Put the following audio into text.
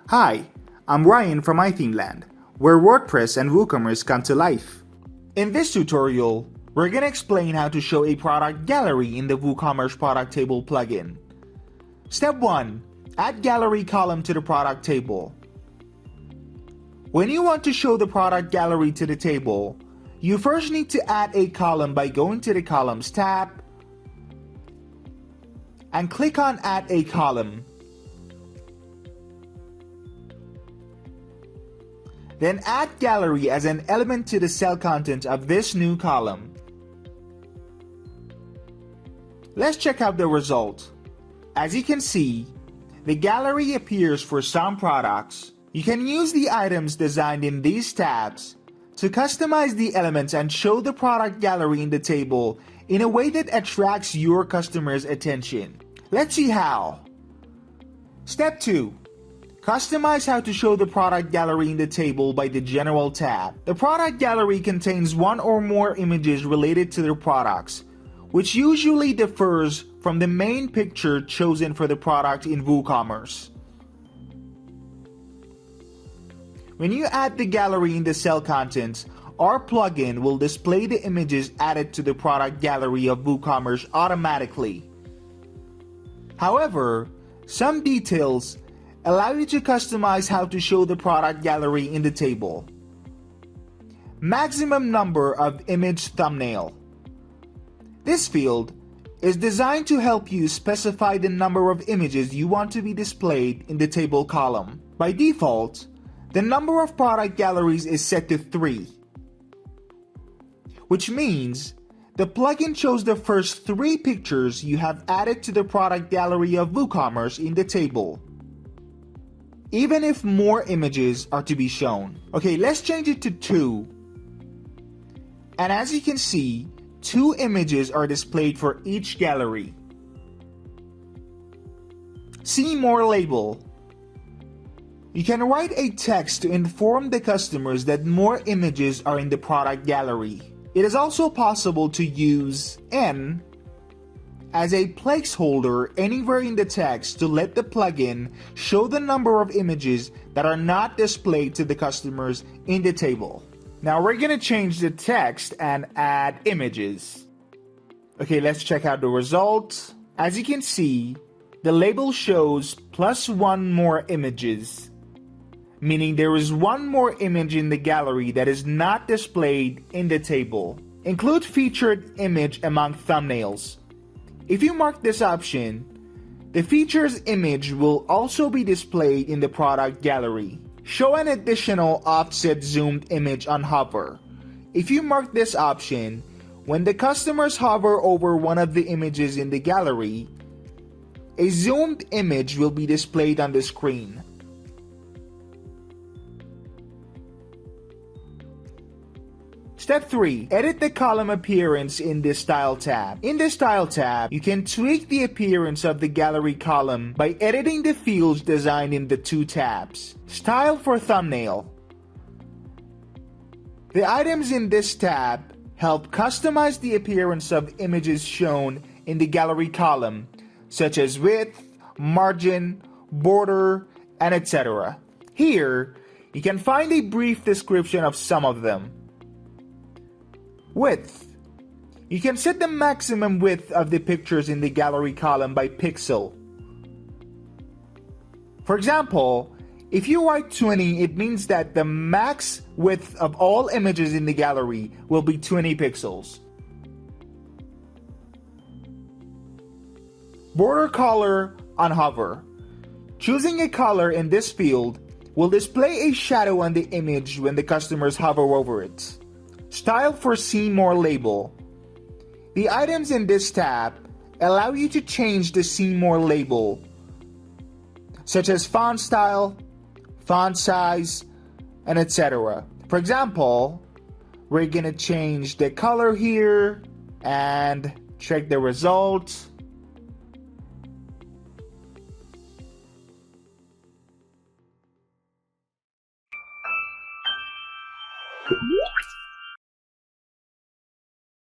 Hi, I'm Ryan from iThemeland, where WordPress and WooCommerce come to life. In this tutorial, we're going to explain how to show a product gallery in the WooCommerce product table plugin. Step 1. Add gallery column to the product table. When you want to show the product gallery to the table, you first need to add a column by going to the Columns tab and click on Add a Column. Then add gallery as an element to the cell content of this new column. Let's check out the result. As you can see, the gallery appears for some products. You can use the items designed in these tabs to customize the elements and show the product gallery in the table in a way that attracts your customers' attention. Let's see how. Step 2. Customize how to show the product gallery in the table by the General tab. The product gallery contains one or more images related to their products, which usually differs from the main picture chosen for the product in WooCommerce. When you add the gallery in the cell contents, our plugin will display the images added to the product gallery of WooCommerce automatically. However, some details allow you to customize how to show the product gallery in the table. Maximum number of image thumbnail. This field is designed to help you specify the number of images you want to be displayed in the table column. By default, the number of product galleries is set to 3, which means the plugin shows the first 3 pictures you have added to the product gallery of WooCommerce in the table, even if more images are to be shown. Okay, let's change it to 2. And as you can see, 2 images are displayed for each gallery. See more label. You can write a text to inform the customers that more images are in the product gallery. It is also possible to use N as a placeholder anywhere in the text to let the plugin show the number of images that are not displayed to the customers in the table. Now we're going to change the text and add images. Okay, let's check out the result. As you can see, the label shows +1 more images, meaning there is 1 more image in the gallery that is not displayed in the table. Include featured image among thumbnails. If you mark this option, the features image will also be displayed in the product gallery. Show an additional offset zoomed image on hover. If you mark this option, when the customers hover over one of the images in the gallery, a zoomed image will be displayed on the screen. Step 3. Edit the column appearance in the Style tab. In the Style tab, you can tweak the appearance of the gallery column by editing the fields designed in the 2 tabs. Style for thumbnail. The items in this tab help customize the appearance of images shown in the gallery column, such as width, margin, border, and etc. Here, you can find a brief description of some of them. Width. You can set the maximum width of the pictures in the gallery column by pixel. For example, if you write 20, it means that the max width of all images in the gallery will be 20 pixels. Border color on hover. Choosing a color in this field will display a shadow on the image when the customers hover over it. Style for See More label. The items in this tab allow you to change the See More label, such as font style, font size, and etc. For example, we're going to change the color here and check the result.